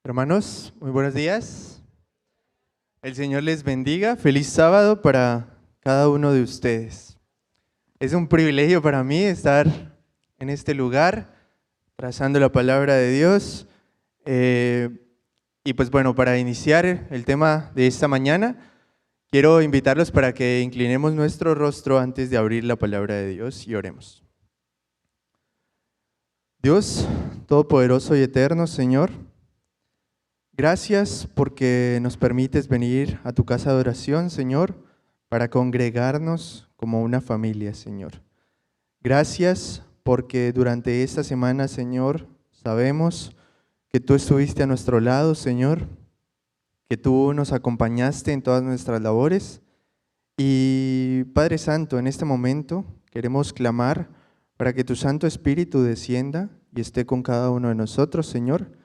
Hermanos, muy buenos días. El Señor les bendiga. Feliz sábado para cada uno de ustedes. Es un privilegio para mí estar en este lugar, trazando la palabra de Dios. Y pues bueno, para iniciar el tema de esta mañana, quiero invitarlos para que inclinemos nuestro rostro antes de abrir la palabra de Dios y oremos. Dios, todopoderoso y eterno, Señor, gracias porque nos permites venir a tu casa de oración, Señor, para congregarnos como una familia, Señor. Gracias porque durante esta semana, Señor, sabemos que tú estuviste a nuestro lado, Señor, que tú nos acompañaste en todas nuestras labores. Y Padre Santo, en este momento queremos clamar para que tu Santo Espíritu descienda y esté con cada uno de nosotros, Señor,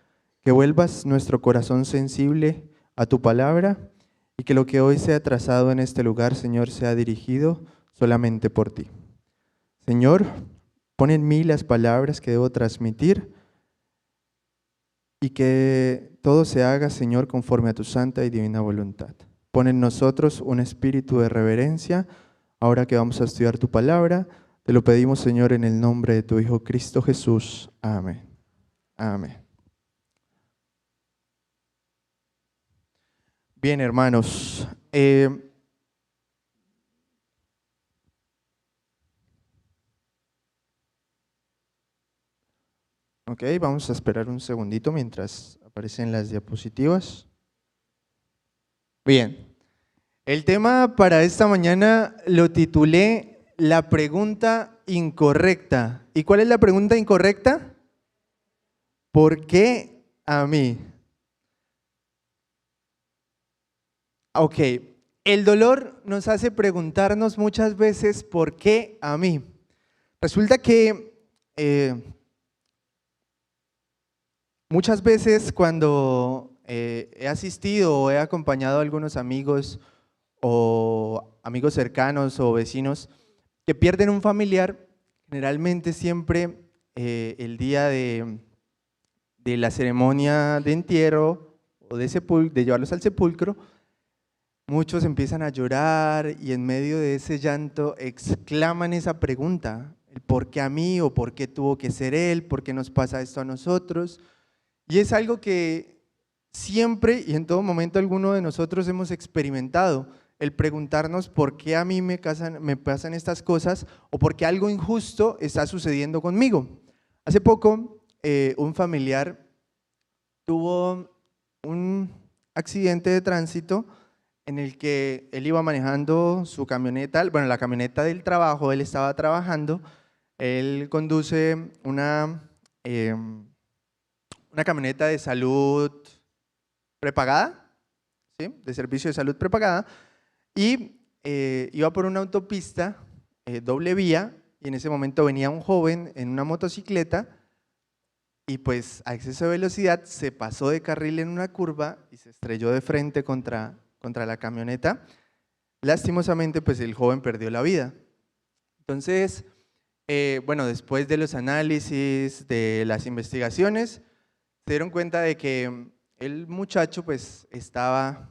que vuelvas nuestro corazón sensible a tu palabra y que lo que hoy sea trazado en este lugar, Señor, sea dirigido solamente por ti. Señor, pon en mí las palabras que debo transmitir y que todo se haga, Señor, conforme a tu santa y divina voluntad. Pon en nosotros un espíritu de reverencia ahora que vamos a estudiar tu palabra. Te lo pedimos, Señor, en el nombre de tu Hijo Cristo Jesús. Amén. Amén. Bien, hermanos. Ok, vamos a esperar un segundito mientras aparecen las diapositivas. Bien, el tema para esta mañana lo titulé La pregunta incorrecta. ¿Y cuál es la pregunta incorrecta? ¿Por qué a mí? Ok, el dolor nos hace preguntarnos muchas veces ¿por qué a mí? Resulta que muchas veces cuando he asistido o he acompañado a algunos amigos o amigos cercanos o vecinos que pierden un familiar, generalmente siempre el día de la ceremonia de entierro o de llevarlos al sepulcro, muchos empiezan a llorar y en medio de ese llanto exclaman esa pregunta, el ¿por qué a mí? O ¿por qué tuvo que ser él? ¿Por qué nos pasa esto a nosotros? Y es algo que siempre y en todo momento alguno de nosotros hemos experimentado, el preguntarnos por qué a mí me pasan estas cosas o por qué algo injusto está sucediendo conmigo. Hace poco un familiar tuvo un accidente de tránsito en el que él iba manejando su camioneta, bueno, la camioneta del trabajo, él estaba trabajando, él conduce una camioneta de salud prepagada, ¿sí? De servicio de salud prepagada, y iba por una autopista doble vía, y en ese momento venía un joven en una motocicleta, y pues a exceso de velocidad se pasó de carril en una curva y se estrelló de frente contra la camioneta. Lastimosamente, pues el joven perdió la vida. Entonces, bueno, después de los análisis, de las investigaciones, se dieron cuenta de que el muchacho pues estaba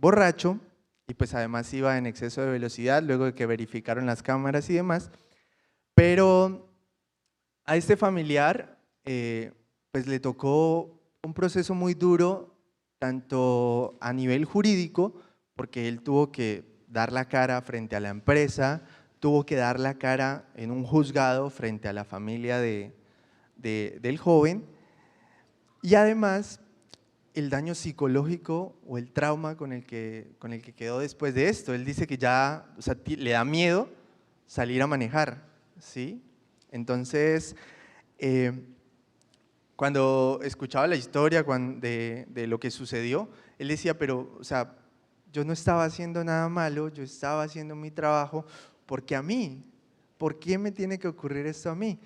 borracho y pues además iba en exceso de velocidad luego de que verificaron las cámaras y demás, pero a este familiar pues le tocó un proceso muy duro tanto a nivel jurídico, porque él tuvo que dar la cara frente a la empresa, tuvo que dar la cara en un juzgado frente a la familia del joven, y además el daño psicológico o el trauma con el que quedó después de esto. Él dice que ya, o sea, le da miedo salir a manejar, ¿sí? Entonces, cuando escuchaba la historia de lo que sucedió, él decía, pero, o sea, yo no estaba haciendo nada malo, yo estaba haciendo mi trabajo, ¿por qué a mí? ¿Por qué me tiene que ocurrir esto a mí?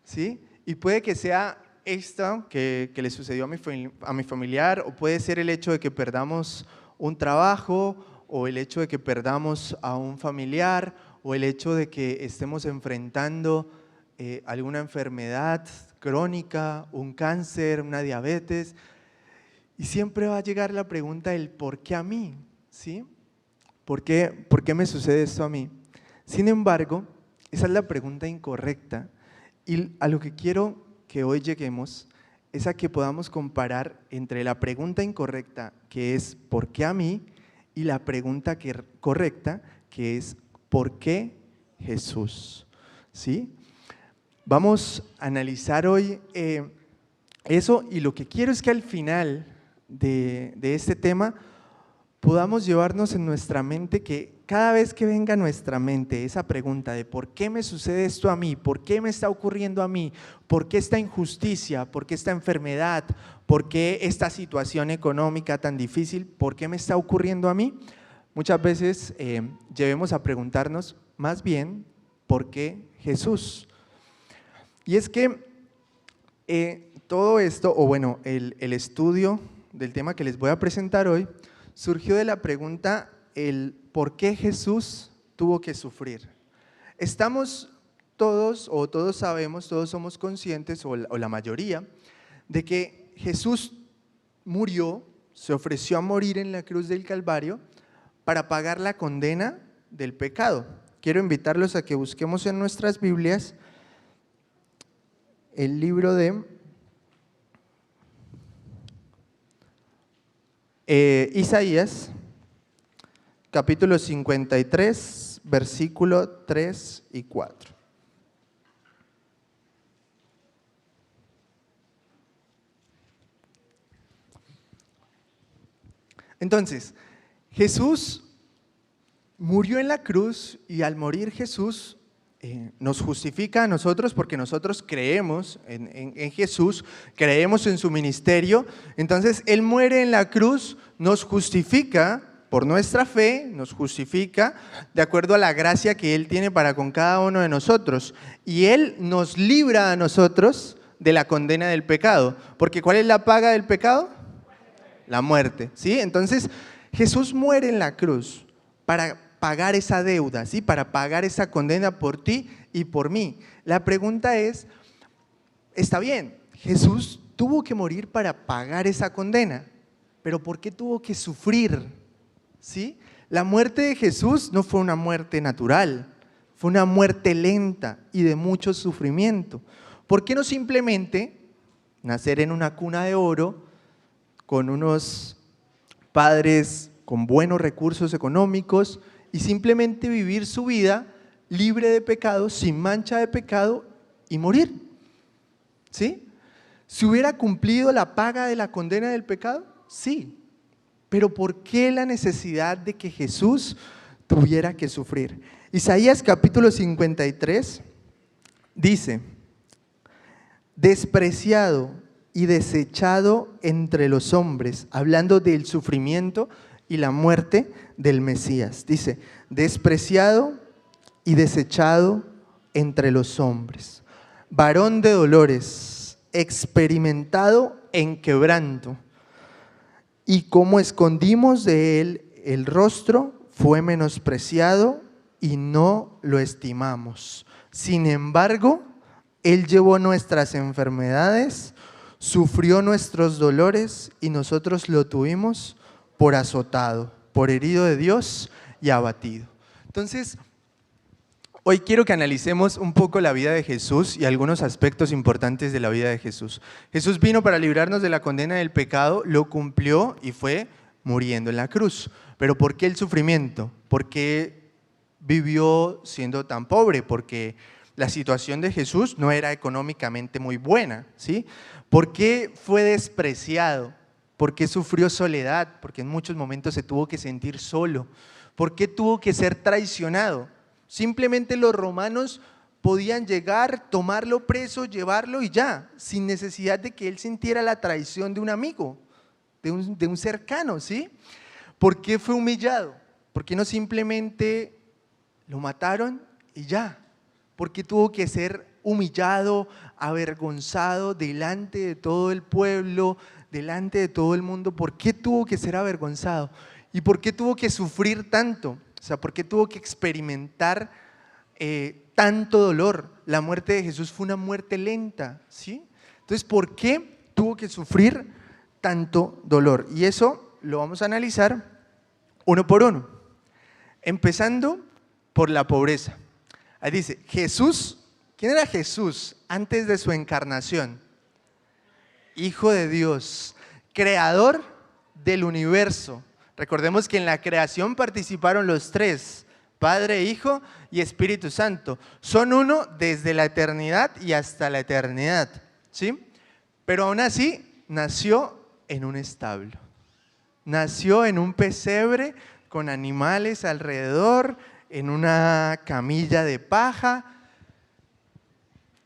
¿Sí? Y puede que sea esto que le sucedió a mi familiar, o puede ser el hecho de que perdamos un trabajo, o el hecho de que perdamos a un familiar, o el hecho de que estemos enfrentando alguna enfermedad crónica, un cáncer, una diabetes. Y siempre va a llegar la pregunta del ¿por qué a mí? ¿Sí? ¿Por qué me sucede esto a mí? Sin embargo, esa es la pregunta incorrecta. Y a lo que quiero que hoy lleguemos es a que podamos comparar entre la pregunta incorrecta, que es ¿por qué a mí? Y la pregunta correcta, que es ¿por qué Jesús? ¿Sí? Vamos a analizar hoy eso, y lo que quiero es que al final de este tema podamos llevarnos en nuestra mente que cada vez que venga a nuestra mente esa pregunta de ¿por qué me sucede esto a mí? ¿Por qué me está ocurriendo a mí? ¿Por qué esta injusticia? ¿Por qué esta enfermedad? ¿Por qué esta situación económica tan difícil? ¿Por qué me está ocurriendo a mí? Muchas veces llevemos a preguntarnos más bien ¿por qué Jesús? Y es que todo esto, o bueno, el estudio del tema que les voy a presentar hoy, surgió de la pregunta el ¿por qué Jesús tuvo que sufrir? Estamos todos, o todos sabemos, todos somos conscientes, o la mayoría, de que Jesús murió, se ofreció a morir en la cruz del Calvario para pagar la condena del pecado. Quiero invitarlos a que busquemos en nuestras Biblias el libro de Isaías, capítulo 53, versículo 3 y 4. Entonces, Jesús murió en la cruz, y al morir Jesús nos justifica a nosotros porque nosotros creemos en Jesús, creemos en su ministerio. Entonces Él muere en la cruz, nos justifica por nuestra fe, nos justifica de acuerdo a la gracia que Él tiene para con cada uno de nosotros, y Él nos libra a nosotros de la condena del pecado, porque ¿cuál es la paga del pecado? La muerte, ¿sí? Entonces Jesús muere en la cruz para pagar esa deuda, ¿sí? Para pagar esa condena por ti y por mí. La pregunta es, está bien, Jesús tuvo que morir para pagar esa condena, pero ¿por qué tuvo que sufrir? ¿Sí? La muerte de Jesús no fue una muerte natural, fue una muerte lenta y de mucho sufrimiento. ¿Por qué no simplemente nacer en una cuna de oro con unos padres con buenos recursos económicos y simplemente vivir su vida libre de pecado, sin mancha de pecado, y morir? ¿Sí? ¿Se hubiera cumplido la paga de la condena del pecado? Sí. Pero ¿por qué la necesidad de que Jesús tuviera que sufrir? Isaías capítulo 53 dice: despreciado y desechado entre los hombres, hablando del sufrimiento y la muerte del Mesías. Dice, despreciado y desechado entre los hombres, varón de dolores, experimentado en quebranto, y como escondimos de él el rostro, fue menospreciado y no lo estimamos. Sin embargo, él llevó nuestras enfermedades, sufrió nuestros dolores, y nosotros lo tuvimos por azotado, por herido de Dios y abatido. Entonces, hoy quiero que analicemos un poco la vida de Jesús y algunos aspectos importantes de la vida de Jesús. Jesús vino para librarnos de la condena del pecado, lo cumplió y fue muriendo en la cruz. Pero ¿por qué el sufrimiento? ¿Por qué vivió siendo tan pobre? Porque la situación de Jesús no era económicamente muy buena, ¿sí? ¿Por qué fue despreciado? ¿Por qué sufrió soledad? Porque en muchos momentos se tuvo que sentir solo. ¿Por qué tuvo que ser traicionado? Simplemente los romanos podían llegar, tomarlo preso, llevarlo y ya, sin necesidad de que él sintiera la traición de un amigo, de un cercano, ¿sí? ¿Por qué fue humillado? ¿Por qué no simplemente lo mataron y ya? ¿Por qué tuvo que ser humillado, avergonzado delante de todo el pueblo, delante de todo el mundo? ¿Por qué tuvo que ser avergonzado? ¿Y por qué tuvo que sufrir tanto? O sea, ¿por qué tuvo que experimentar tanto dolor? La muerte de Jesús fue una muerte lenta, ¿sí? Entonces, ¿por qué tuvo que sufrir tanto dolor? Y eso lo vamos a analizar uno por uno, empezando por la pobreza. Ahí dice, Jesús, ¿quién era Jesús antes de su encarnación? Hijo de Dios, creador del universo. Recordemos que en la creación participaron los tres, Padre, Hijo y Espíritu Santo. Son uno desde la eternidad y hasta la eternidad, ¿sí? Pero aún así nació en un establo. Nació en un pesebre con animales alrededor, en una camilla de paja.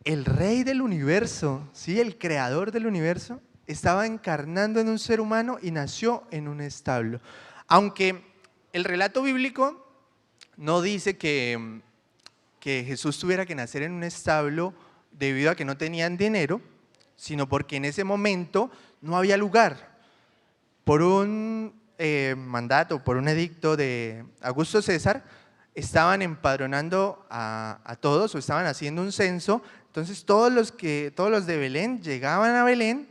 El rey del universo, ¿sí? El creador del universo, estaba encarnando en un ser humano y nació en un establo. Aunque el relato bíblico no dice que Jesús tuviera que nacer en un establo debido a que no tenían dinero, sino porque en ese momento no había lugar. Por un mandato, por un edicto de Augusto César, estaban empadronando a todos, o estaban haciendo un censo. Entonces todos los de Belén llegaban a Belén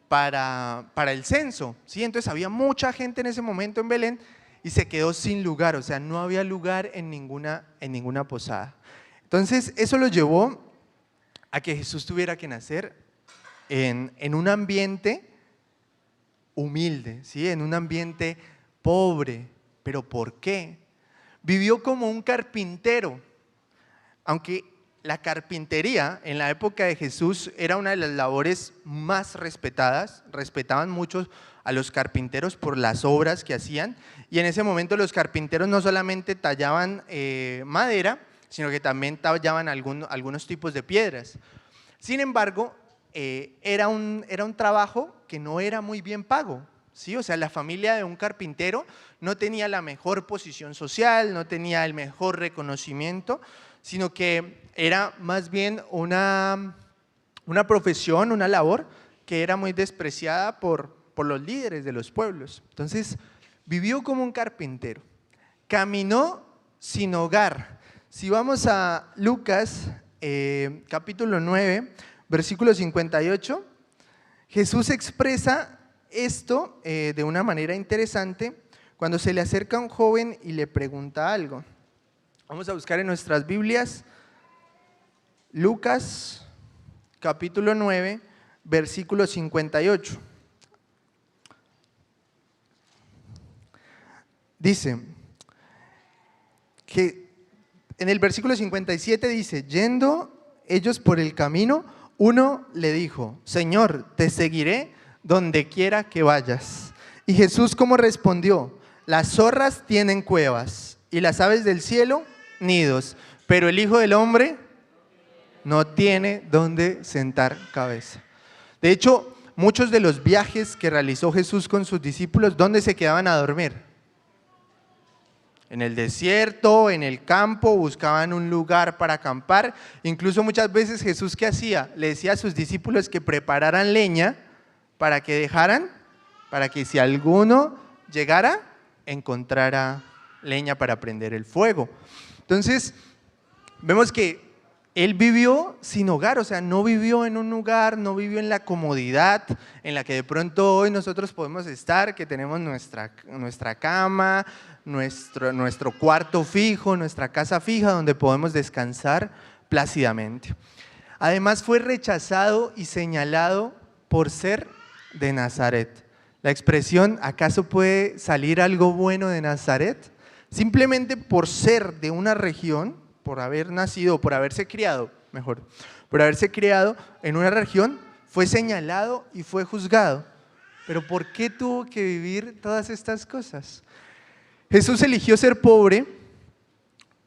para el censo, ¿sí? Entonces había mucha gente en ese momento en Belén y se quedó sin lugar, o sea, no había lugar en ninguna posada. Entonces eso lo llevó a que Jesús tuviera que nacer en un ambiente humilde, ¿sí? En un ambiente pobre. ¿Pero por qué? Vivió como un carpintero, aunque la carpintería en la época de Jesús era una de las labores más respetadas. Respetaban mucho a los carpinteros por las obras que hacían, y en ese momento los carpinteros no solamente tallaban madera, sino que también tallaban algunos tipos de piedras. Sin embargo, era un trabajo que no era muy bien pago, ¿sí? O sea, la familia de un carpintero no tenía la mejor posición social, no tenía el mejor reconocimiento, sino que era más bien una profesión, una labor que era muy despreciada por los líderes de los pueblos. Entonces, vivió como un carpintero, caminó sin hogar. Si vamos a Lucas, capítulo 9, versículo 58, Jesús expresa esto de una manera interesante cuando se le acerca a un joven y le pregunta algo. Vamos a buscar en nuestras Biblias Lucas capítulo 9, versículo 58. Dice que en el versículo 57 dice, yendo ellos por el camino, uno le dijo, Señor, te seguiré donde quiera que vayas. Y Jesús, ¿cómo respondió? Las zorras tienen cuevas y las aves del cielo nidos, pero el Hijo del Hombre no tiene dónde sentar cabeza. De hecho, muchos de los viajes que realizó Jesús con sus discípulos, ¿dónde se quedaban a dormir? En el desierto, en el campo, buscaban un lugar para acampar. Incluso muchas veces Jesús, ¿qué hacía? Le decía a sus discípulos que prepararan leña para que dejaran, para que si alguno llegara, encontrara leña para prender el fuego. Entonces, vemos que él vivió sin hogar, o sea, no vivió en un lugar, no vivió en la comodidad en la que de pronto hoy nosotros podemos estar, que tenemos nuestra cama, nuestro cuarto fijo, nuestra casa fija donde podemos descansar plácidamente. Además fue rechazado y señalado por ser de Nazaret. La expresión, ¿acaso puede salir algo bueno de Nazaret? Simplemente por ser de una región, por haber nacido, por haberse criado, mejor, por haberse criado en una región, fue señalado y fue juzgado. Pero ¿por qué tuvo que vivir todas estas cosas? Jesús eligió ser pobre,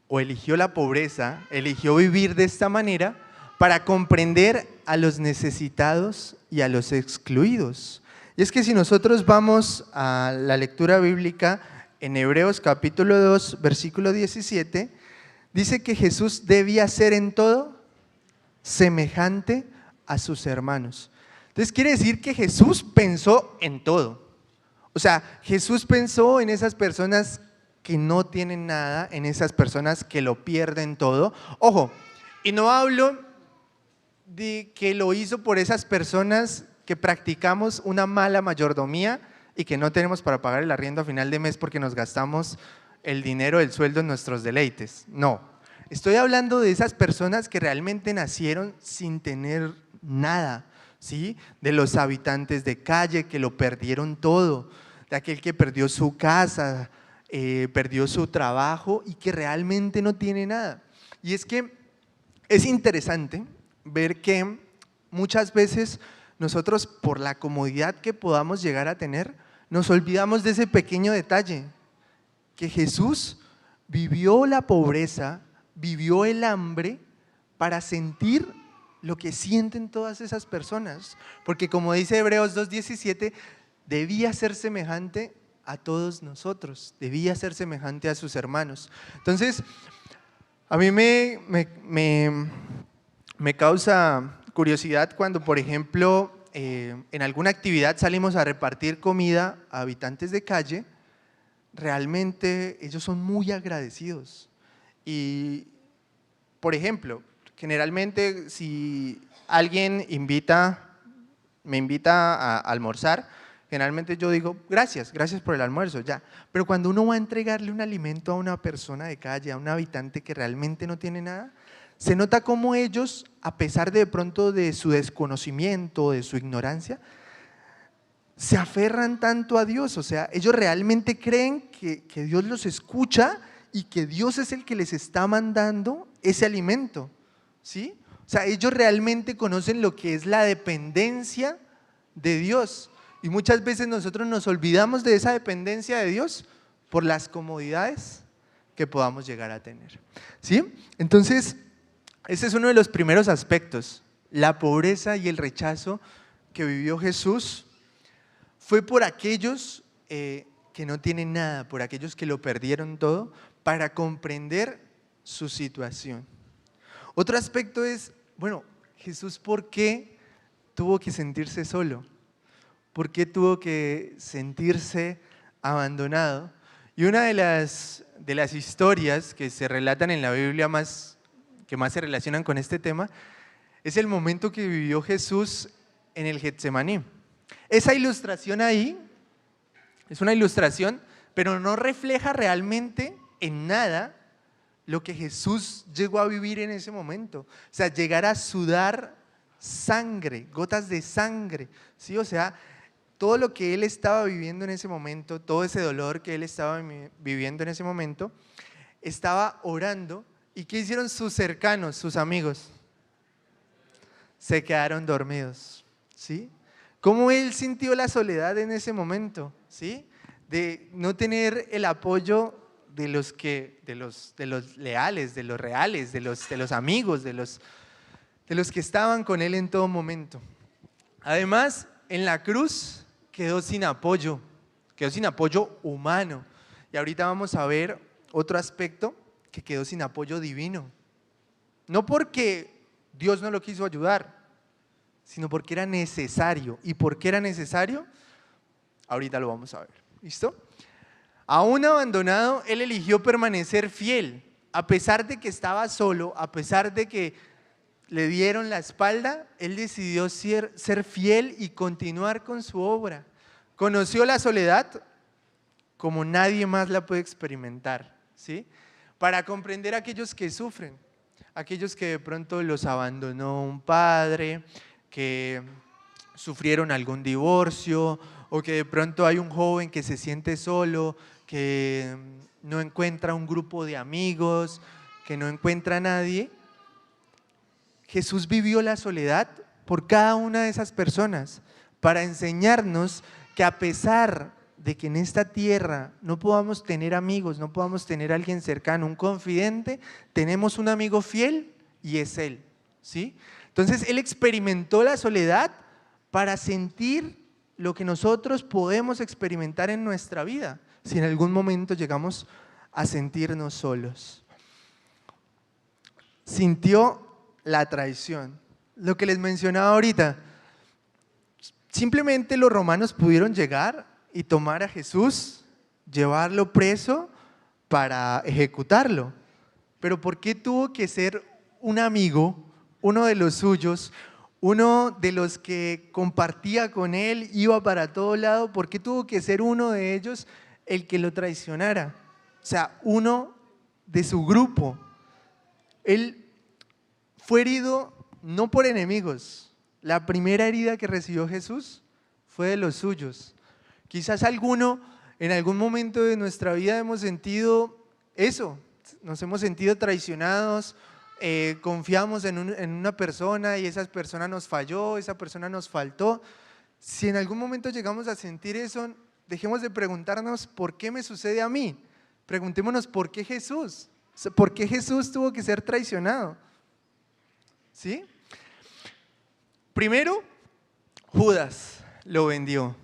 o eligió la pobreza, eligió vivir de esta manera para comprender a los necesitados y a los excluidos. Y es que si nosotros vamos a la lectura bíblica en Hebreos capítulo 2, versículo 17, dice que Jesús debía ser en todo semejante a sus hermanos. Entonces quiere decir que Jesús pensó en todo. O sea, Jesús pensó en esas personas que no tienen nada, en esas personas que lo pierden todo. Ojo, y no hablo de que lo hizo por esas personas que practicamos una mala mayordomía y que no tenemos para pagar el arriendo a final de mes porque nos gastamos el dinero del sueldo en nuestros deleites. No, estoy hablando de esas personas que realmente nacieron sin tener nada, ¿sí? De los habitantes de calle que lo perdieron todo, de aquel que perdió su casa, perdió su trabajo y que realmente no tiene nada. Y es que es interesante ver que muchas veces nosotros, por la comodidad que podamos llegar a tener, nos olvidamos de ese pequeño detalle, que Jesús vivió la pobreza, vivió el hambre para sentir lo que sienten todas esas personas. Porque como dice Hebreos 2:17, debía ser semejante a todos nosotros, debía ser semejante a sus hermanos. Entonces, a mí me causa curiosidad cuando, por ejemplo, en alguna actividad salimos a repartir comida a habitantes de calle. Realmente ellos son muy agradecidos. Y, por ejemplo, generalmente si alguien me invita a almorzar, generalmente yo digo, gracias por el almuerzo, ya. Pero cuando uno va a entregarle un alimento a una persona de calle, a un habitante que realmente no tiene nada, se nota cómo ellos, a pesar de pronto de su desconocimiento, de su ignorancia, se aferran tanto a Dios. O sea, ellos realmente creen que Dios los escucha y que Dios es el que les está mandando ese alimento, ¿sí? O sea, ellos realmente conocen lo que es la dependencia de Dios. Y muchas veces nosotros nos olvidamos de esa dependencia de Dios por las comodidades que podamos llegar a tener, ¿sí? Entonces, ese es uno de los primeros aspectos, la pobreza y el rechazo que vivió Jesús. Fue por aquellos que no tienen nada, por aquellos que lo perdieron todo, para comprender su situación. Otro aspecto es, bueno, Jesús, ¿por qué tuvo que sentirse solo? ¿Por qué tuvo que sentirse abandonado? Y una de las historias que se relatan en la Biblia que más se relacionan con este tema es el momento que vivió Jesús en el Getsemaní. Esa ilustración ahí es una ilustración, pero no refleja realmente en nada lo que Jesús llegó a vivir en ese momento. O sea, llegar a sudar sangre, gotas de sangre, ¿sí? O sea, todo lo que él estaba viviendo en ese momento, todo ese dolor que él estaba viviendo en ese momento, estaba orando. ¿Y qué hicieron sus cercanos, sus amigos? Se quedaron dormidos, ¿sí? ¿Cómo él sintió la soledad en ese momento? ¿Sí? De no tener el apoyo de los leales, de los reales, de los amigos, de los que estaban con él en todo momento. Además, en la cruz quedó sin apoyo humano. Y ahorita vamos a ver otro aspecto, que quedó sin apoyo divino. No porque Dios no lo quiso ayudar, sino porque era necesario. ¿Y por qué era necesario? Ahorita lo vamos a ver. ¿Listo? Aún abandonado, él eligió permanecer fiel. A pesar de que estaba solo, a pesar de que le dieron la espalda, él decidió ser fiel y continuar con su obra. Conoció la soledad como nadie más la puede experimentar, ¿sí? Para comprender a aquellos que sufren, aquellos que de pronto los abandonó un padre, que sufrieron algún divorcio, o que de pronto hay un joven que se siente solo, que no encuentra un grupo de amigos, que no encuentra a nadie. Jesús vivió la soledad por cada una de esas personas para enseñarnos que, a pesar de que en esta tierra no podamos tener amigos, no podamos tener a alguien cercano, un confidente, tenemos un amigo fiel y es Él, ¿sí? Entonces Él experimentó la soledad para sentir lo que nosotros podemos experimentar en nuestra vida, si en algún momento llegamos a sentirnos solos. Sintió la traición, lo que les mencionaba ahorita. Simplemente los romanos pudieron llegar y tomar a Jesús, llevarlo preso para ejecutarlo. Pero ¿por qué tuvo que ser un amigo, uno de los suyos, uno de los que compartía con él, iba para todo lado. ¿Por qué tuvo que ser uno de ellos el que lo traicionara? O sea, uno de su grupo. Él fue herido no por enemigos. La primera herida que recibió Jesús fue de los suyos. Quizás en algún momento de nuestra vida hemos sentido eso, nos hemos sentido traicionados, confiamos en una persona y esa persona nos falló, esa persona nos faltó. Si en algún momento llegamos a sentir eso, dejemos de preguntarnos ¿por qué me sucede a mí? Preguntémonos ¿por qué Jesús? ¿Por qué Jesús tuvo que ser traicionado? ¿Sí? Primero, Judas lo vendió.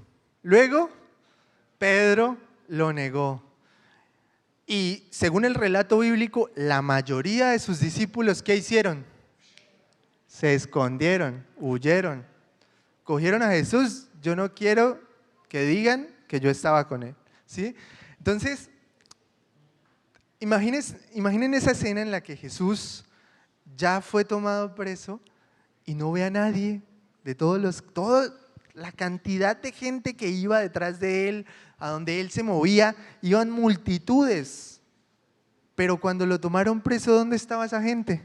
Luego, Pedro lo negó. Y según el relato bíblico, la mayoría de sus discípulos, ¿qué hicieron? Se escondieron, huyeron. Cogieron a Jesús. Yo no quiero que digan que yo estaba con él. ¿Sí? Entonces, imaginen esa escena en la que Jesús ya fue tomado preso y no ve a nadie de toda la cantidad de gente que iba detrás de él, a donde él se movía, iban multitudes. Pero cuando lo tomaron preso, ¿dónde estaba esa gente?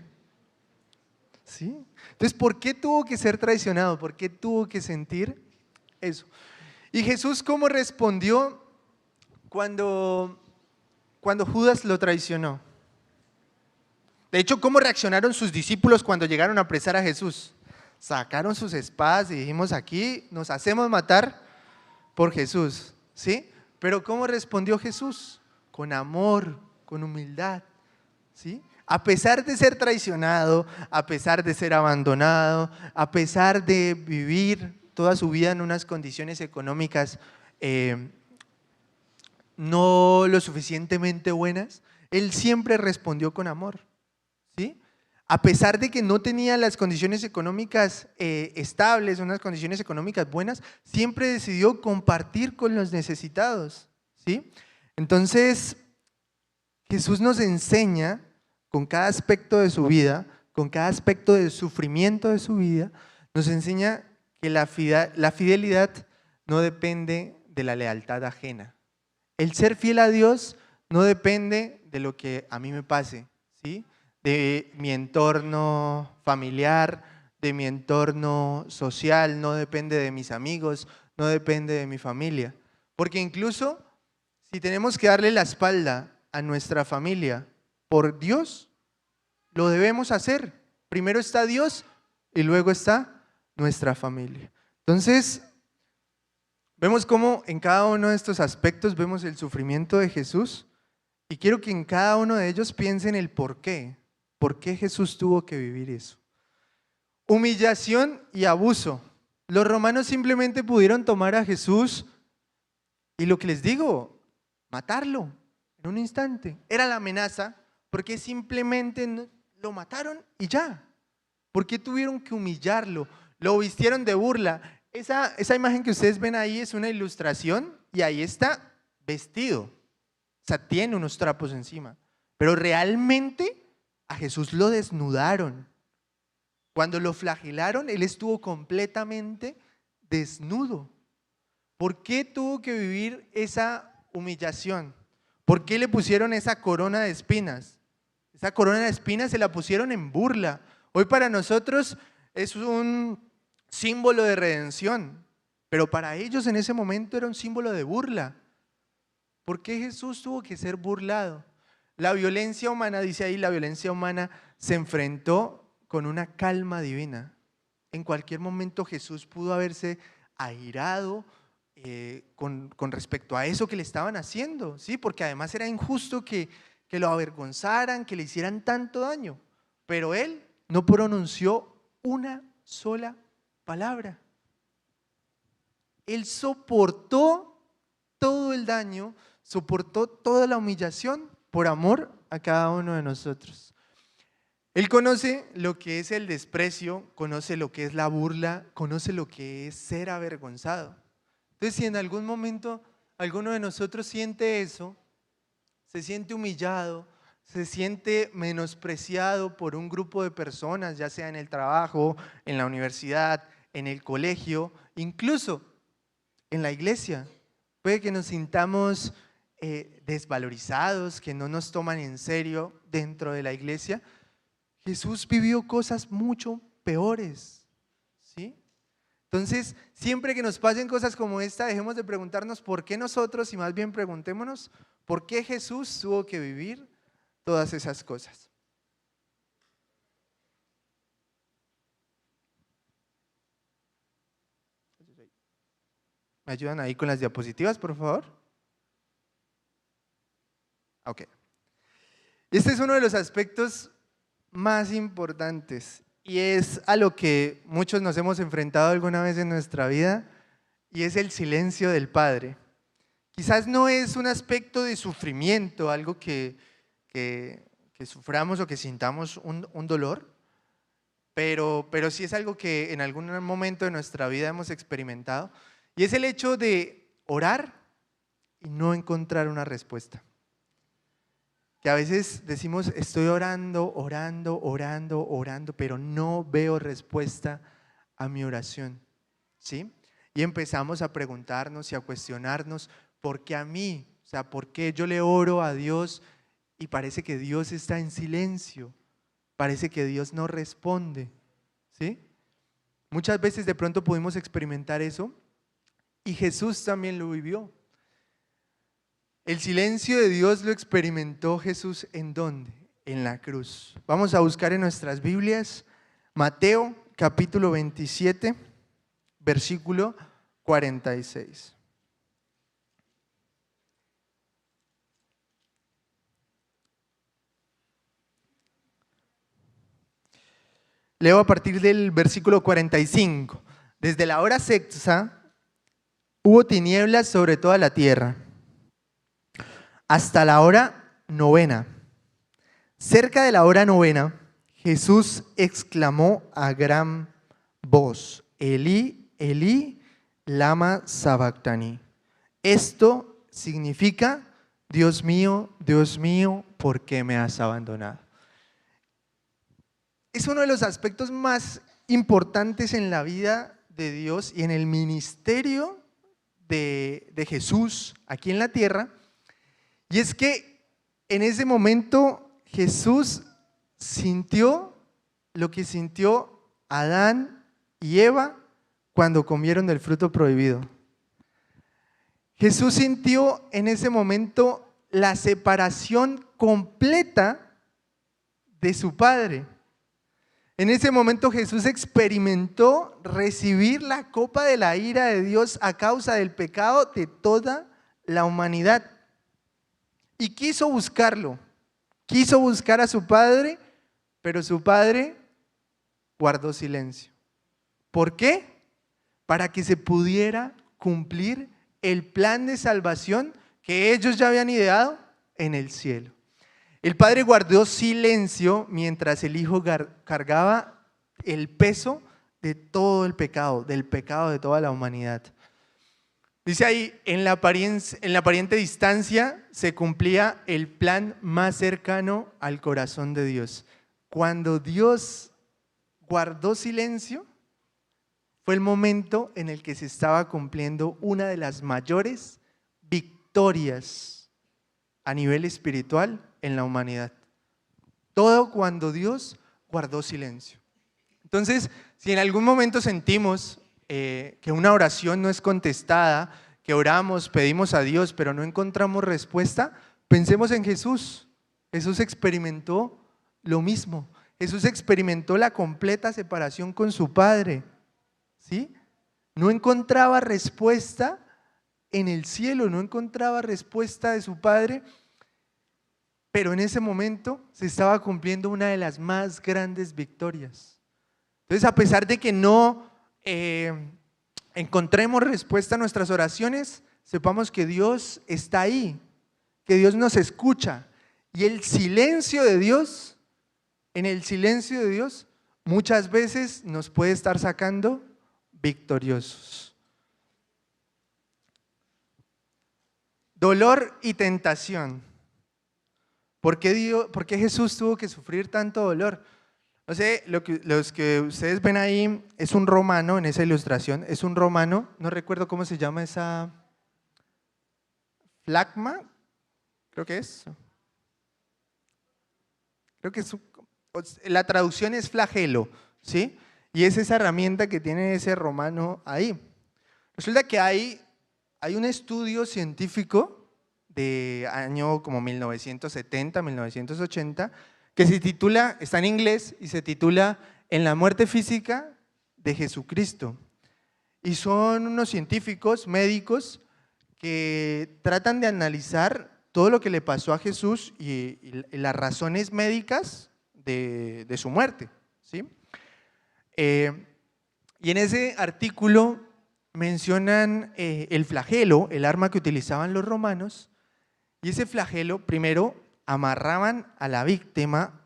¿Sí? Entonces, ¿por qué tuvo que ser traicionado? ¿Por qué tuvo que sentir eso? ¿Y Jesús cómo respondió cuando Judas lo traicionó? De hecho, ¿cómo reaccionaron sus discípulos cuando llegaron a apresar a Jesús? Sacaron sus espadas y dijimos, aquí nos hacemos matar por Jesús, ¿sí? Pero ¿cómo respondió Jesús? Con amor, con humildad, ¿sí? A pesar de ser traicionado, a pesar de ser abandonado, a pesar de vivir toda su vida en unas condiciones económicas no lo suficientemente buenas, él siempre respondió con amor, ¿sí? A pesar de que no tenía las condiciones económicas estables, unas condiciones económicas buenas, siempre decidió compartir con los necesitados, ¿sí? Entonces, Jesús nos enseña con cada aspecto de su vida, con cada aspecto del sufrimiento de su vida, nos enseña que la fidelidad no depende de la lealtad ajena. El ser fiel a Dios no depende de lo que a mí me pase, ¿sí? De mi entorno familiar, de mi entorno social, no depende de mis amigos, no depende de mi familia. Porque incluso si tenemos que darle la espalda a nuestra familia por Dios, lo debemos hacer. Primero está Dios y luego está nuestra familia. Entonces, vemos cómo en cada uno de estos aspectos vemos el sufrimiento de Jesús y quiero que en cada uno de ellos piensen el por qué. ¿Por qué Jesús tuvo que vivir eso? Humillación y abuso. Los romanos simplemente pudieron tomar a Jesús y lo que les digo, matarlo en un instante. Era la amenaza porque simplemente lo mataron y ya. ¿Por qué tuvieron que humillarlo? Lo vistieron de burla. Esa imagen que ustedes ven ahí es una ilustración y ahí está vestido. O sea, tiene unos trapos encima. Pero realmente a Jesús lo desnudaron. Cuando lo flagelaron, él estuvo completamente desnudo. ¿Por qué tuvo que vivir esa humillación? ¿Por qué le pusieron esa corona de espinas? Esa corona de espinas se la pusieron en burla. Hoy para nosotros es un símbolo de redención, pero para ellos en ese momento era un símbolo de burla. ¿Por qué Jesús tuvo que ser burlado? La violencia humana, dice ahí, la violencia humana se enfrentó con una calma divina. En cualquier momento Jesús pudo haberse airado con respecto a eso que le estaban haciendo, ¿sí? Porque además era injusto que lo avergonzaran, que le hicieran tanto daño. Pero él no pronunció una sola palabra. Él soportó todo el daño, soportó toda la humillación por amor a cada uno de nosotros. Él conoce lo que es el desprecio, conoce lo que es la burla, conoce lo que es ser avergonzado. Entonces, si en algún momento alguno de nosotros siente eso, se siente humillado, se siente menospreciado por un grupo de personas, ya sea en el trabajo, en la universidad, en el colegio, incluso en la iglesia. Puede que nos sintamos desvalorizados, que no nos toman en serio dentro de la iglesia. Jesús vivió cosas mucho peores, ¿sí? Entonces, siempre que nos pasen cosas como esta, dejemos de preguntarnos por qué nosotros y más bien preguntémonos por qué Jesús tuvo que vivir todas esas cosas. ¿Me ayudan ahí con las diapositivas, por favor? Ok. Este es uno de los aspectos más importantes y es a lo que muchos nos hemos enfrentado alguna vez en nuestra vida, y es el silencio del Padre. Quizás no es un aspecto de sufrimiento, algo que suframos o que sintamos un dolor, pero sí es algo que en algún momento de nuestra vida hemos experimentado, y es el hecho de orar y no encontrar una respuesta. Que a veces decimos, estoy orando, orando, orando, orando, pero no veo respuesta a mi oración, ¿sí? Y empezamos a preguntarnos y a cuestionarnos, ¿por qué a mí? O sea, ¿por qué yo le oro a Dios y parece que Dios está en silencio? Parece que Dios no responde, ¿sí? Muchas veces de pronto pudimos experimentar eso y Jesús también lo vivió. El silencio de Dios lo experimentó Jesús, ¿en dónde? En la cruz. Vamos a buscar en nuestras Biblias Mateo capítulo 27, versículo 46. Leo a partir del versículo 45. Desde la hora sexta hubo tinieblas sobre toda la tierra, hasta la hora novena. Cerca de la hora novena, Jesús exclamó a gran voz, Elí, Elí, lama sabactani. Esto significa, Dios mío, ¿por qué me has abandonado? Es uno de los aspectos más importantes en la vida de Dios y en el ministerio de Jesús aquí en la tierra, y es que en ese momento Jesús sintió lo que sintió Adán y Eva cuando comieron del fruto prohibido. Jesús sintió en ese momento la separación completa de su Padre. En ese momento Jesús experimentó recibir la copa de la ira de Dios a causa del pecado de toda la humanidad. Y quiso buscarlo, quiso buscar a su Padre, pero su Padre guardó silencio. ¿Por qué? Para que se pudiera cumplir el plan de salvación que ellos ya habían ideado en el cielo. El Padre guardó silencio mientras el Hijo cargaba el peso de todo el pecado, del pecado de toda la humanidad. Dice ahí, en la aparente distancia se cumplía el plan más cercano al corazón de Dios. Cuando Dios guardó silencio, fue el momento en el que se estaba cumpliendo una de las mayores victorias a nivel espiritual en la humanidad. Todo cuando Dios guardó silencio. Entonces, si en algún momento sentimos que una oración no es contestada, que oramos, pedimos a Dios, pero no encontramos respuesta, pensemos en Jesús. Jesús experimentó lo mismo. Jesús experimentó la completa separación con su Padre, ¿sí? No encontraba respuesta en el cielo, no encontraba respuesta de su Padre, pero en ese momento se estaba cumpliendo una de las más grandes victorias. Entonces, a pesar de que no encontremos respuesta a nuestras oraciones, sepamos que Dios está ahí, que Dios nos escucha. Y el silencio de Dios, en el silencio de Dios, muchas veces nos puede estar sacando victoriosos. Dolor y tentación. por qué Jesús tuvo que sufrir tanto dolor? No sé, los que ustedes ven ahí es un romano en esa ilustración, es un romano, no recuerdo cómo se llama esa, flagma, creo que es. Creo que la traducción es flagelo, ¿sí? Y es esa herramienta que tiene ese romano ahí. Resulta que hay un estudio científico de año como 1970, 1980, que se titula, está en inglés, y se titula En la muerte física de Jesucristo. Y son unos científicos, médicos, que tratan de analizar todo lo que le pasó a Jesús y las razones médicas de su muerte, ¿sí? Y en ese artículo mencionan el flagelo, el arma que utilizaban los romanos, y ese flagelo primero amarraban a la víctima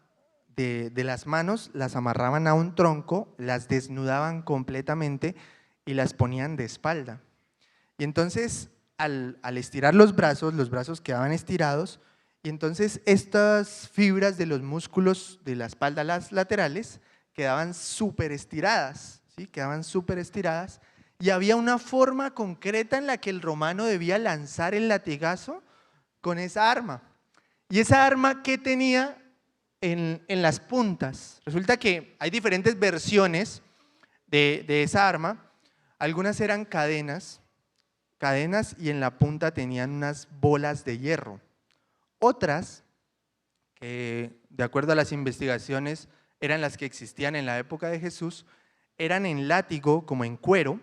de las manos, las amarraban a un tronco, las desnudaban completamente y las ponían de espalda. Y entonces al estirar los brazos quedaban estirados, y entonces estas fibras de los músculos de la espalda, las laterales, quedaban súper estiradas, ¿sí? Quedaban súper estiradas, y había una forma concreta en la que el romano debía lanzar el latigazo con esa arma. Y esa arma, ¿qué tenía en las puntas? Resulta que hay diferentes versiones de esa arma. Algunas eran cadenas, y en la punta tenían unas bolas de hierro. Otras, que de acuerdo a las investigaciones eran las que existían en la época de Jesús, eran en látigo, como en cuero,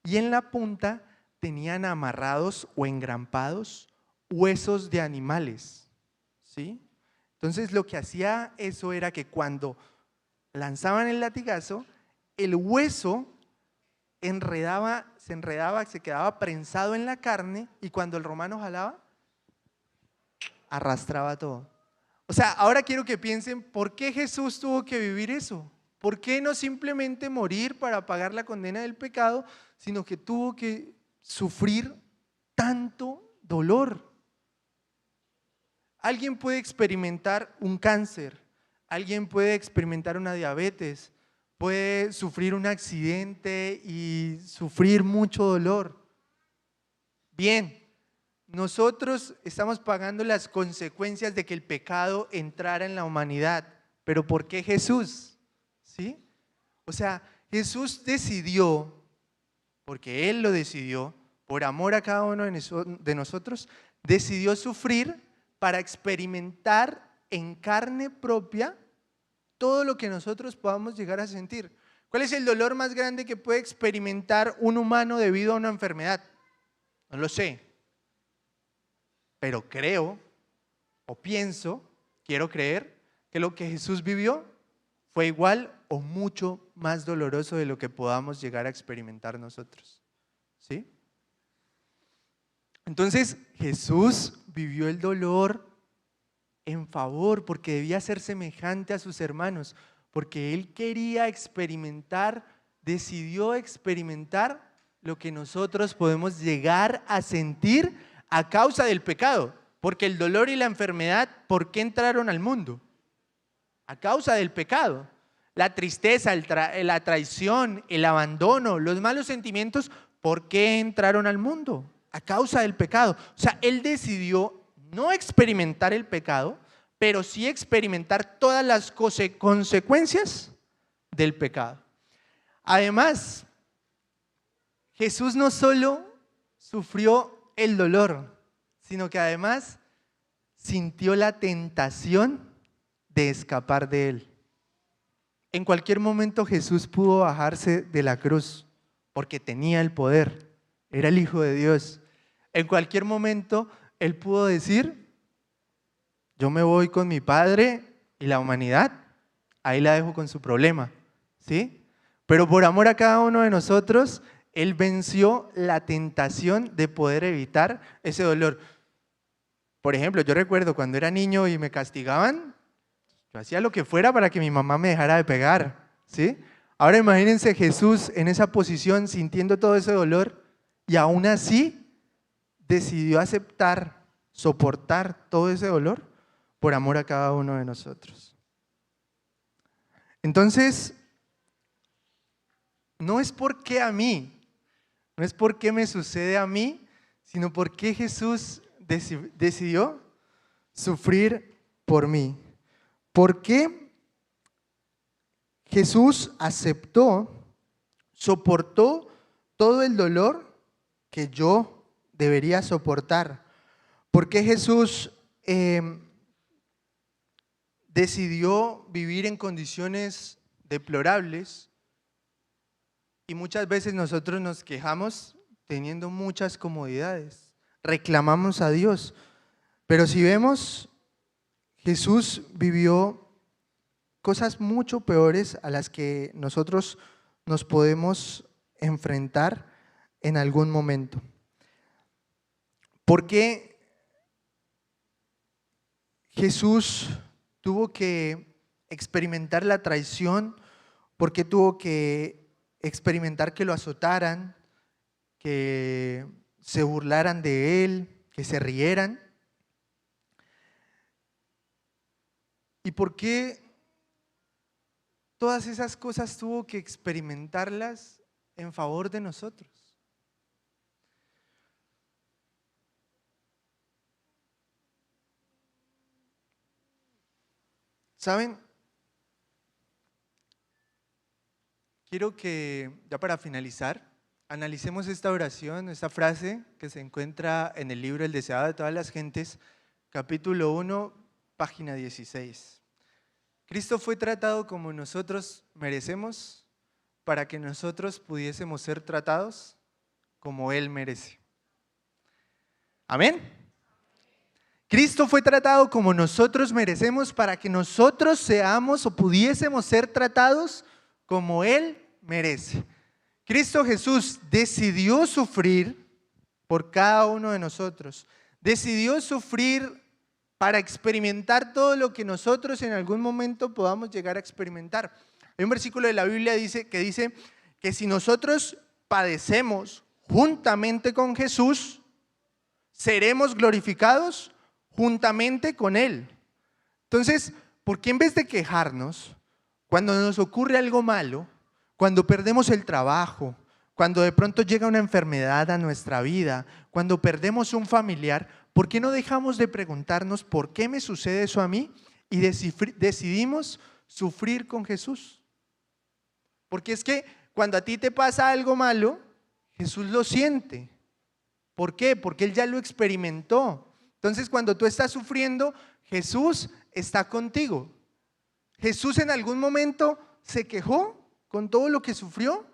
y en la punta tenían amarrados o engrampados huesos de animales, ¿sí? Entonces lo que hacía eso era que cuando lanzaban el latigazo, el hueso se enredaba, se quedaba prensado en la carne, y cuando el romano jalaba, arrastraba todo. O sea, ahora quiero que piensen, ¿por qué Jesús tuvo que vivir eso? ¿Por qué no simplemente morir para pagar la condena del pecado, sino que tuvo que sufrir tanto dolor? Alguien puede experimentar un cáncer, alguien puede experimentar una diabetes, puede sufrir un accidente y sufrir mucho dolor. Bien, nosotros estamos pagando las consecuencias de que el pecado entrara en la humanidad, pero ¿por qué Jesús? ¿Sí? O sea, Jesús decidió, porque Él lo decidió, por amor a cada uno de nosotros, decidió sufrir para experimentar en carne propia todo lo que nosotros podamos llegar a sentir. ¿Cuál es el dolor más grande que puede experimentar un humano debido a una enfermedad? No lo sé, pero creo o pienso, quiero creer, que lo que Jesús vivió fue igual o mucho más doloroso de lo que podamos llegar a experimentar nosotros, ¿sí? Entonces Jesús vivió el dolor en favor, porque debía ser semejante a sus hermanos, porque Él quería experimentar, decidió experimentar lo que nosotros podemos llegar a sentir a causa del pecado. Porque el dolor y la enfermedad, ¿por qué entraron al mundo? A causa del pecado. La tristeza, la traición, el abandono, los malos sentimientos, ¿por qué entraron al mundo? A causa del pecado. O sea, Él decidió no experimentar el pecado, pero sí experimentar todas las consecuencias del pecado. Además, Jesús no solo sufrió el dolor, sino que además sintió la tentación de escapar de él. En cualquier momento Jesús pudo bajarse de la cruz porque tenía el poder, era el Hijo de Dios. En cualquier momento Él pudo decir: yo me voy con mi Padre y la humanidad, ahí la dejo con su problema, ¿sí? Pero por amor a cada uno de nosotros, Él venció la tentación de poder evitar ese dolor. Por ejemplo, yo recuerdo cuando era niño y me castigaban, yo hacía lo que fuera para que mi mamá me dejara de pegar, ¿sí? Ahora imagínense Jesús en esa posición, sintiendo todo ese dolor, y aún así decidió aceptar, soportar todo ese dolor, por amor a cada uno de nosotros. Entonces, no es porque a mí, no es porque me sucede a mí, sino porque Jesús decidió sufrir por mí. Porque Jesús aceptó, soportó todo el dolor que yo debería soportar. Porque Jesús decidió vivir en condiciones deplorables y muchas veces nosotros nos quejamos teniendo muchas comodidades, reclamamos a Dios, pero si vemos, Jesús vivió cosas mucho peores a las que nosotros nos podemos enfrentar en algún momento. Porque Jesús tuvo que experimentar la traición, porque tuvo que experimentar que lo azotaran, que se burlaran de él, que se rieran. ¿Y por qué todas esas cosas tuvo que experimentarlas en favor de nosotros? ¿Saben? Quiero que, ya para finalizar, analicemos esta oración, esta frase que se encuentra en el libro El deseado de todas las gentes, capítulo 1, página 16. Cristo fue tratado como nosotros merecemos para que nosotros pudiésemos ser tratados como Él merece. ¿Amén? Cristo fue tratado como nosotros merecemos para que nosotros seamos o pudiésemos ser tratados como Él merece. Cristo Jesús decidió sufrir por cada uno de nosotros. Decidió sufrir para experimentar todo lo que nosotros en algún momento podamos llegar a experimentar. Hay un versículo de la Biblia que dice que si nosotros padecemos juntamente con Jesús, seremos glorificados juntamente con Él. Entonces, ¿por qué en vez de quejarnos, cuando nos ocurre algo malo, cuando perdemos el trabajo, cuando de pronto llega una enfermedad a nuestra vida, cuando perdemos un familiar, ¿por qué no dejamos de preguntarnos por qué me sucede eso a mí y decidimos sufrir con Jesús? Porque es que cuando a ti te pasa algo malo, Jesús lo siente. ¿Por qué? Porque Él ya lo experimentó. Entonces, cuando tú estás sufriendo, Jesús está contigo. Jesús en algún momento se quejó con todo lo que sufrió,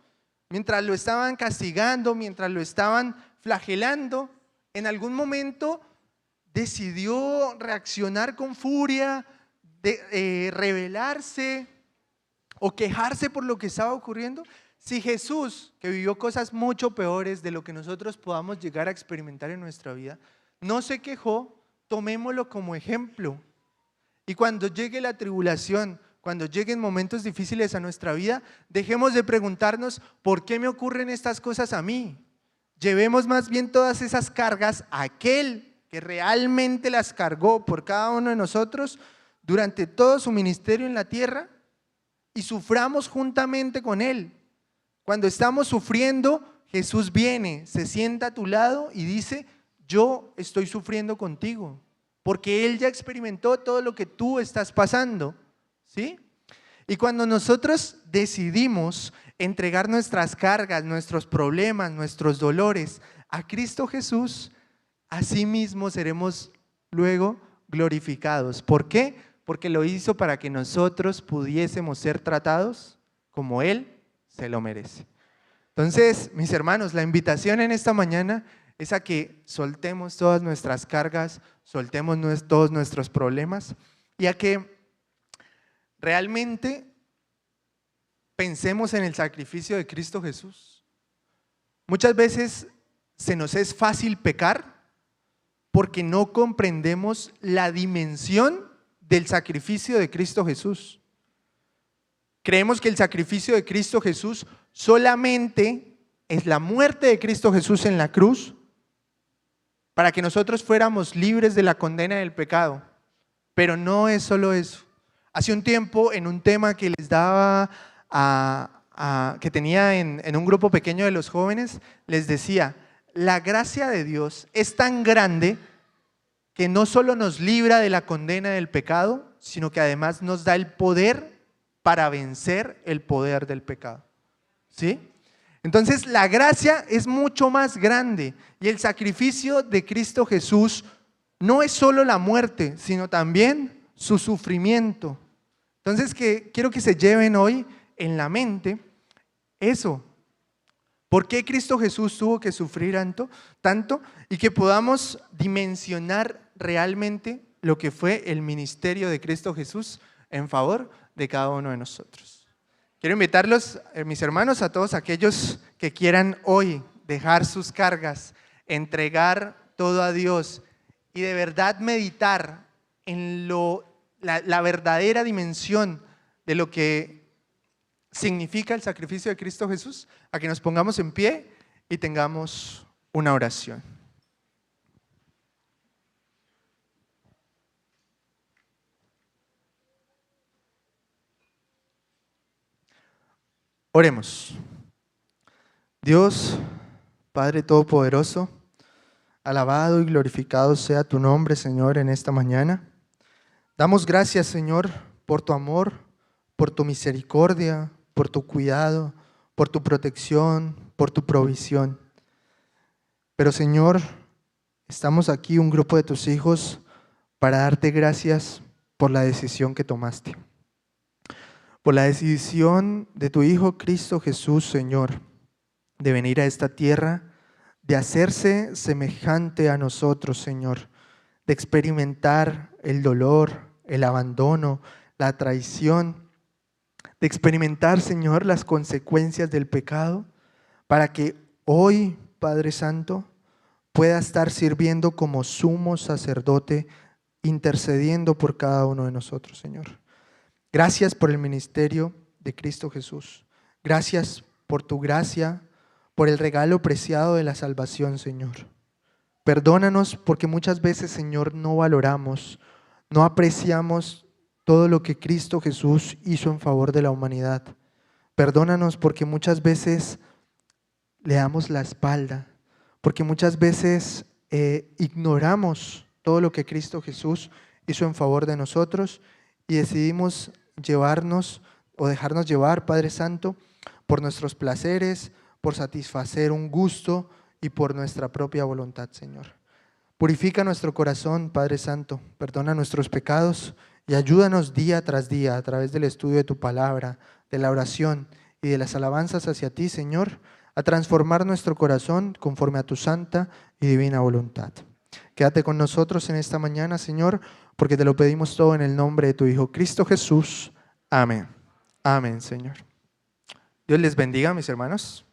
mientras lo estaban castigando, mientras lo estaban flagelando. En algún momento decidió reaccionar con furia, rebelarse o quejarse por lo que estaba ocurriendo. Si Jesús, que vivió cosas mucho peores de lo que nosotros podamos llegar a experimentar en nuestra vida, no se quejó, tomémoslo como ejemplo. Y cuando llegue la tribulación, cuando lleguen momentos difíciles a nuestra vida, dejemos de preguntarnos ¿por qué me ocurren estas cosas a mí? Llevemos más bien todas esas cargas a aquel que realmente las cargó por cada uno de nosotros durante todo su ministerio en la tierra y suframos juntamente con Él. Cuando estamos sufriendo, Jesús viene, se sienta a tu lado y dice: yo estoy sufriendo contigo, porque Él ya experimentó todo lo que tú estás pasando, ¿sí? Y cuando nosotros decidimos entregar nuestras cargas, nuestros problemas, nuestros dolores a Cristo Jesús, así mismo seremos luego glorificados. ¿Por qué? Porque lo hizo para que nosotros pudiésemos ser tratados como Él se lo merece. Entonces, mis hermanos, la invitación en esta mañana es a que soltemos todas nuestras cargas, soltemos todos nuestros problemas y a que realmente pensemos en el sacrificio de Cristo Jesús. Muchas veces se nos es fácil pecar porque no comprendemos la dimensión del sacrificio de Cristo Jesús. Creemos que el sacrificio de Cristo Jesús solamente es la muerte de Cristo Jesús en la cruz para que nosotros fuéramos libres de la condena del pecado. Pero no es solo eso. Hace un tiempo, en un tema que les daba que tenía en un grupo pequeño de los jóvenes, les decía, la gracia de Dios es tan grande que no solo nos libra de la condena del pecado, sino que además nos da el poder para vencer el poder del pecado. ¿Sí? Entonces la gracia es mucho más grande y el sacrificio de Cristo Jesús no es solo la muerte, sino también su sufrimiento. Entonces quiero que se lleven hoy en la mente eso. ¿Por qué Cristo Jesús tuvo que sufrir tanto? Y que podamos dimensionar realmente lo que fue el ministerio de Cristo Jesús en favor de cada uno de nosotros. Quiero invitarlos, mis hermanos, a todos aquellos que quieran hoy dejar sus cargas, entregar todo a Dios y de verdad meditar en la verdadera dimensión de lo que significa el sacrificio de Cristo Jesús, a que nos pongamos en pie y tengamos una oración. Oremos. Dios, Padre Todopoderoso, alabado y glorificado sea tu nombre, Señor, en esta mañana. Damos gracias, Señor, por tu amor, por tu misericordia, por tu cuidado, por tu protección, por tu provisión. Pero, Señor, estamos aquí, un grupo de tus hijos, para darte gracias por la decisión que tomaste. Por la decisión de tu Hijo Cristo Jesús, Señor, de venir a esta tierra, de hacerse semejante a nosotros, Señor, de experimentar el dolor, el abandono, la traición, de experimentar, Señor, las consecuencias del pecado, para que hoy, Padre Santo, pueda estar sirviendo como sumo sacerdote, intercediendo por cada uno de nosotros, Señor. Gracias por el ministerio de Cristo Jesús. Gracias por tu gracia, por el regalo preciado de la salvación, Señor. Perdónanos porque muchas veces, Señor, no valoramos, no apreciamos todo lo que Cristo Jesús hizo en favor de la humanidad. Perdónanos porque muchas veces le damos la espalda, porque muchas veces ignoramos todo lo que Cristo Jesús hizo en favor de nosotros y decidimos llevarnos o dejarnos llevar, Padre Santo, por nuestros placeres, por satisfacer un gusto y por nuestra propia voluntad, Señor. Purifica nuestro corazón, Padre Santo, perdona nuestros pecados y ayúdanos día tras día a través del estudio de tu palabra, de la oración y de las alabanzas hacia ti, Señor, a transformar nuestro corazón conforme a tu santa y divina voluntad. Quédate con nosotros en esta mañana, Señor, porque te lo pedimos todo en el nombre de tu Hijo Cristo Jesús. Amén. Amén, Señor. Dios les bendiga, mis hermanos.